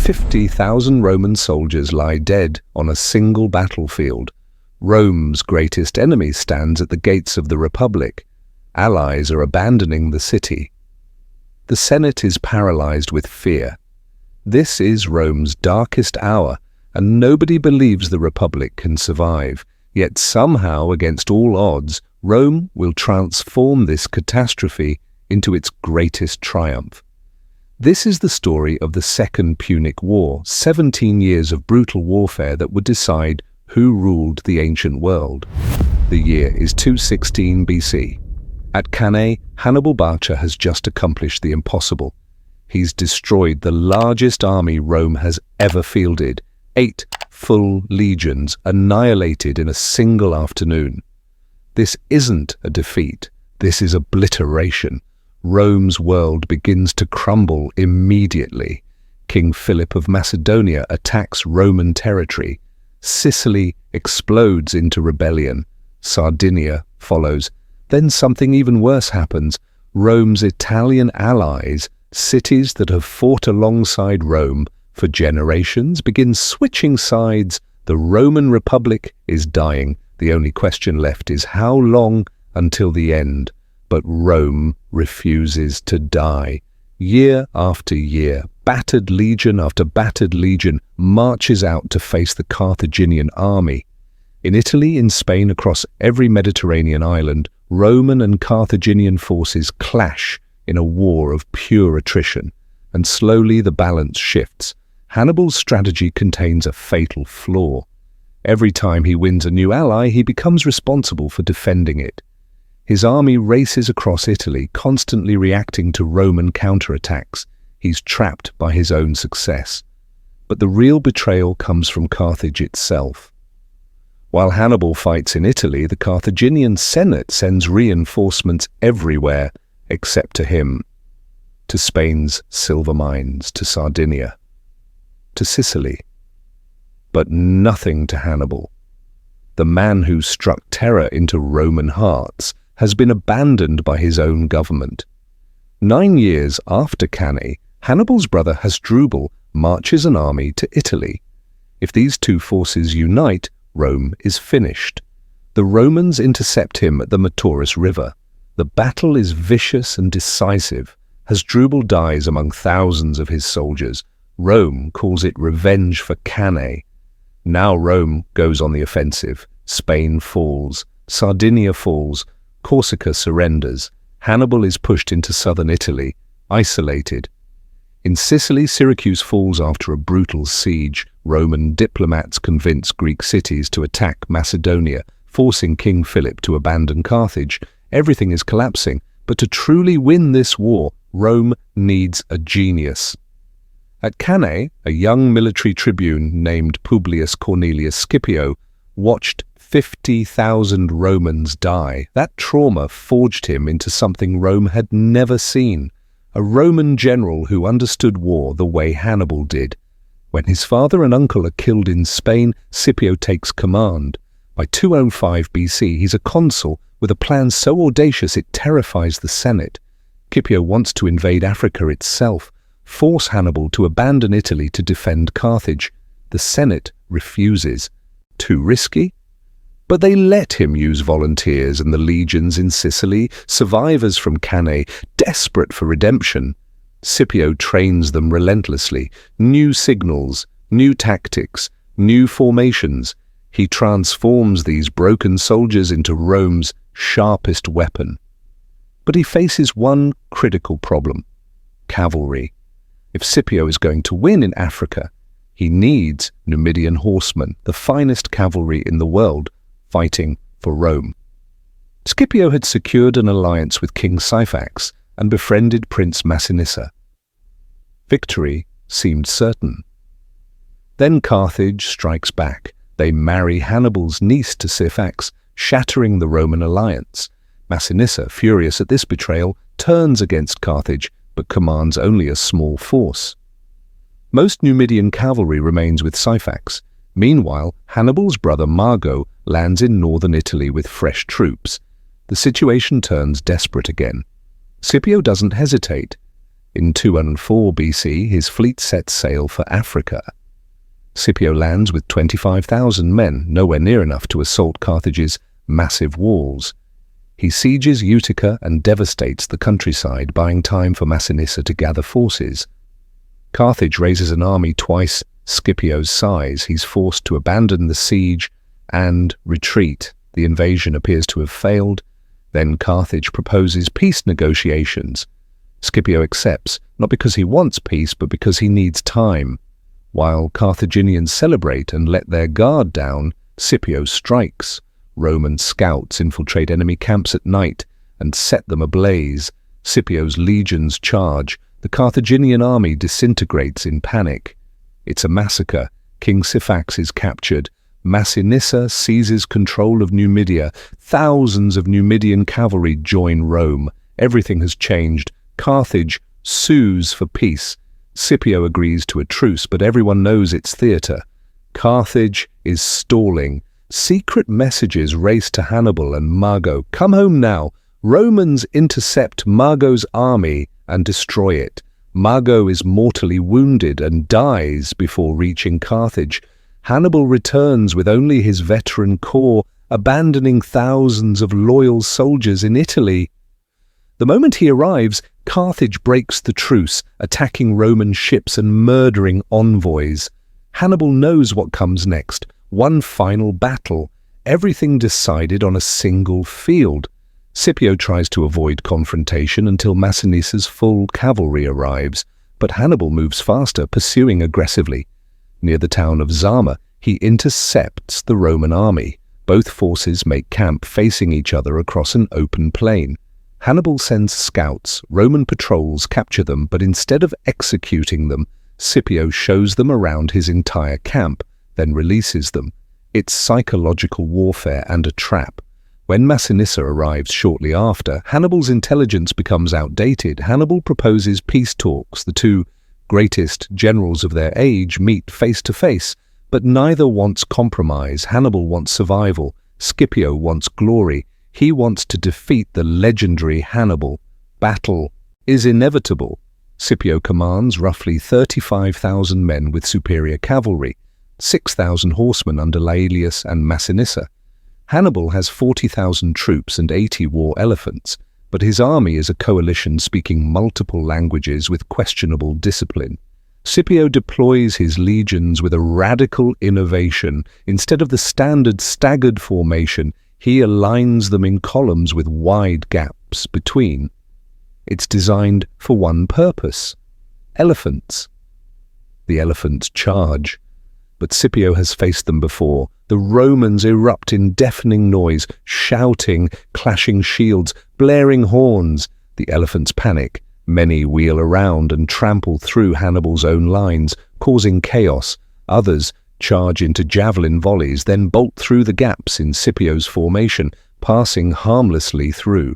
50,000 Roman soldiers lie dead on a single battlefield. Rome's greatest enemy stands at the gates of the Republic. Allies are abandoning the city. The Senate is paralyzed with fear. This is Rome's darkest hour, and nobody believes the Republic can survive. Yet somehow, against all odds, Rome will transform this catastrophe into its greatest triumph. This is the story of the Second Punic War, 17 years of brutal warfare that would decide who ruled the ancient world. The year is 216 BC. At Cannae, Hannibal Barca has just accomplished the impossible. He's destroyed the largest army Rome has ever fielded, 8 full legions annihilated in a single afternoon. This isn't a defeat, this is obliteration. Rome's world begins to crumble immediately. King Philip of Macedonia attacks Roman territory. Sicily explodes into rebellion. Sardinia follows. Then something even worse happens. Rome's Italian allies, cities that have fought alongside Rome for generations, begin switching sides. The Roman Republic is dying. The only question left is how long until the end. But Rome refuses to die. Year after year, battered legion after battered legion marches out to face the Carthaginian army. In Italy, in Spain, across every Mediterranean island, Roman and Carthaginian forces clash in a war of pure attrition, and slowly the balance shifts. Hannibal's strategy contains a fatal flaw. Every time he wins a new ally, he becomes responsible for defending it. His army races across Italy, constantly reacting to Roman counterattacks. He's trapped by his own success. But the real betrayal comes from Carthage itself. While Hannibal fights in Italy, the Carthaginian Senate sends reinforcements everywhere except to him. To Spain's silver mines, to Sardinia, to Sicily. But nothing to Hannibal. The man who struck terror into Roman hearts has been abandoned by his own government. 9 years after Cannae, Hannibal's brother Hasdrubal marches an army to Italy. If these two forces unite, Rome is finished. The Romans intercept him at the Metaurus River. The battle is vicious and decisive. Hasdrubal dies among thousands of his soldiers. Rome calls it revenge for Cannae. Now Rome goes on the offensive. Spain falls. Sardinia falls. Corsica surrenders. Hannibal is pushed into southern Italy, isolated. In Sicily, Syracuse falls after a brutal siege. Roman diplomats convince Greek cities to attack Macedonia, forcing King Philip to abandon Carthage. Everything is collapsing, but to truly win this war, Rome needs a genius. At Cannae, a young military tribune named Publius Cornelius Scipio watched 50,000 Romans die. That trauma forged him into something Rome had never seen, a Roman general who understood war the way Hannibal did. When his father and uncle are killed in Spain, Scipio takes command. By 205 BC, he's a consul with a plan so audacious it terrifies the Senate. Scipio wants to invade Africa itself, force Hannibal to abandon Italy to defend Carthage. The Senate refuses. Too risky? But they let him use volunteers and the legions in Sicily, survivors from Cannae, desperate for redemption. Scipio trains them relentlessly. New signals, new tactics, new formations. He transforms these broken soldiers into Rome's sharpest weapon. But he faces one critical problem: cavalry. If Scipio is going to win in Africa, he needs Numidian horsemen, the finest cavalry in the world, fighting for Rome. Scipio had secured an alliance with King Syphax and befriended Prince Massinissa. Victory seemed certain. Then Carthage strikes back. They marry Hannibal's niece to Syphax, shattering the Roman alliance. Massinissa, furious at this betrayal, turns against Carthage, but commands only a small force. Most Numidian cavalry remains with Syphax. Meanwhile, Hannibal's brother Mago lands in northern Italy with fresh troops. The situation turns desperate again. Scipio doesn't hesitate. In 204 BC, his fleet sets sail for Africa. Scipio lands with 25,000 men, nowhere near enough to assault Carthage's massive walls. He sieges Utica and devastates the countryside, buying time for Massinissa to gather forces. Carthage raises an army twice Scipio's size. He's forced to abandon the siege and retreat. The invasion appears to have failed. Then Carthage proposes peace negotiations. Scipio accepts, not because he wants peace, but because he needs time. While Carthaginians celebrate and let their guard down, Scipio strikes. Roman scouts infiltrate enemy camps at night and set them ablaze. Scipio's legions charge. The Carthaginian army disintegrates in panic. It's a massacre. King Syphax is captured. Massinissa seizes control of Numidia. Thousands of Numidian cavalry join Rome. Everything has changed. Carthage sues for peace. Scipio agrees to a truce, but everyone knows it's theatre. Carthage is stalling. Secret messages race to Hannibal and Mago. Come home now. Romans intercept Mago's army and destroy it. Mago is mortally wounded and dies before reaching Carthage. Hannibal returns with only his veteran corps, abandoning thousands of loyal soldiers in Italy. The moment he arrives, Carthage breaks the truce, attacking Roman ships and murdering envoys. Hannibal knows what comes next. One final battle. Everything decided on a single field. Scipio tries to avoid confrontation until Massinissa's full cavalry arrives, but Hannibal moves faster, pursuing aggressively. Near the town of Zama, he intercepts the Roman army. Both forces make camp facing each other across an open plain. Hannibal sends scouts. Roman patrols capture them, but instead of executing them, Scipio shows them around his entire camp, then releases them. It's psychological warfare and a trap. When Massinissa arrives shortly after, Hannibal's intelligence becomes outdated. Hannibal proposes peace talks. The two greatest generals of their age meet face to face, but neither wants compromise. Hannibal wants survival. Scipio wants glory. He wants to defeat the legendary Hannibal. Battle is inevitable. Scipio commands roughly 35,000 men with superior cavalry, 6,000 horsemen under Laelius and Massinissa. Hannibal has 40,000 troops and 80 war elephants, but his army is a coalition speaking multiple languages with questionable discipline. Scipio deploys his legions with a radical innovation. Instead of the standard staggered formation, he aligns them in columns with wide gaps between. It's designed for one purpose: elephants. The elephants charge. But Scipio has faced them before. The Romans erupt in deafening noise, shouting, clashing shields, blaring horns. The elephants panic. Many wheel around and trample through Hannibal's own lines, causing chaos. Others charge into javelin volleys, then bolt through the gaps in Scipio's formation, passing harmlessly through.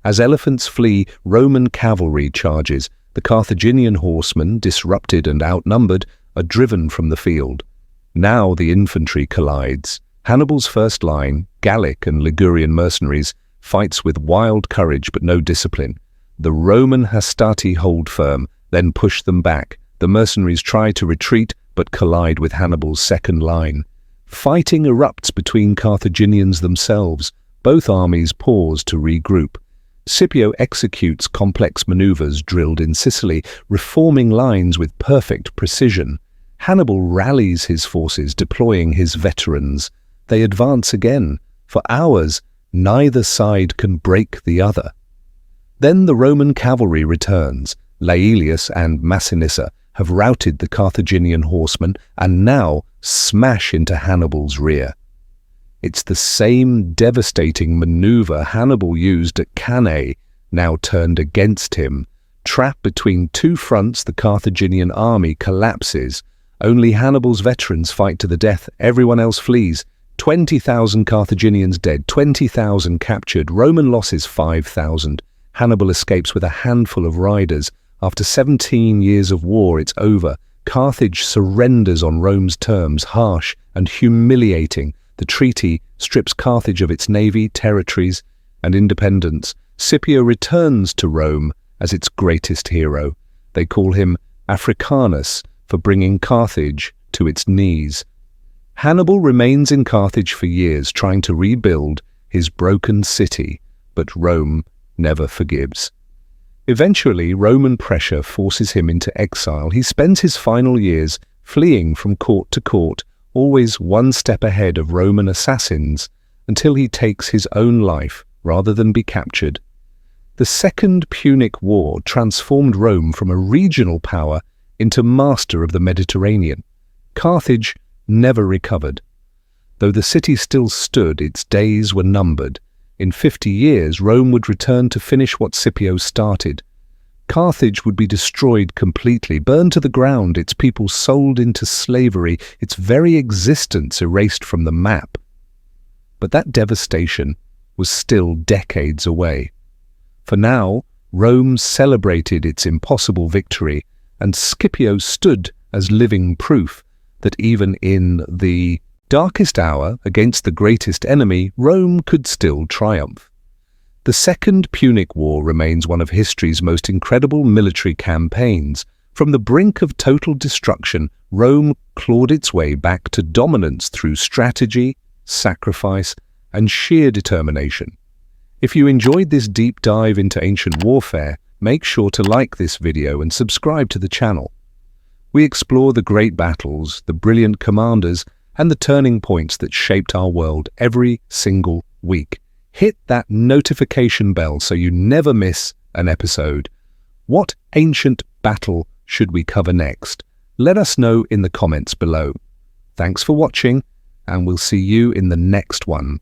As elephants flee, Roman cavalry charges. The Carthaginian horsemen, disrupted and outnumbered, are driven from the field. Now the infantry collides. Hannibal's first line, Gallic and Ligurian mercenaries, fights with wild courage but no discipline. The Roman hastati hold firm, then push them back. The mercenaries try to retreat but collide with Hannibal's second line. Fighting erupts between Carthaginians themselves. Both armies pause to regroup. Scipio executes complex maneuvers drilled in Sicily, reforming lines with perfect precision. Hannibal rallies his forces, deploying his veterans. They advance again. For hours, neither side can break the other. Then the Roman cavalry returns. Laelius and Massinissa have routed the Carthaginian horsemen and now smash into Hannibal's rear. It's the same devastating maneuver Hannibal used at Cannae, now turned against him. Trapped between two fronts, the Carthaginian army collapses. Only Hannibal's veterans fight to the death. Everyone else flees. 20,000 Carthaginians dead, 20,000 captured. Roman losses 5,000. Hannibal escapes with a handful of riders. After 17 years of war, it's over. Carthage surrenders on Rome's terms, harsh and humiliating. The treaty strips Carthage of its navy, territories, and independence. Scipio returns to Rome, as its greatest hero. They call him Africanus for bringing Carthage to its knees. Hannibal remains in Carthage for years, trying to rebuild his broken city, but Rome never forgives. Eventually, Roman pressure forces him into exile. He spends his final years fleeing from court to court, always one step ahead of Roman assassins, until he takes his own life rather than be captured. The Second Punic War transformed Rome from a regional power into master of the Mediterranean. Carthage never recovered. Though the city still stood, its days were numbered. In 50 years, Rome would return to finish what Scipio started. Carthage would be destroyed completely, burned to the ground, its people sold into slavery, its very existence erased from the map. But that devastation was still decades away. For now, Rome celebrated its impossible victory, and Scipio stood as living proof that even in the darkest hour against the greatest enemy, Rome could still triumph. The Second Punic War remains one of history's most incredible military campaigns. From the brink of total destruction, Rome clawed its way back to dominance through strategy, sacrifice, and sheer determination. If you enjoyed this deep dive into ancient warfare, make sure to like this video and subscribe to the channel. We explore the great battles, the brilliant commanders, and the turning points that shaped our world every single week. Hit that notification bell so you never miss an episode. What ancient battle should we cover next? Let us know in the comments below. Thanks for watching, and we'll see you in the next one.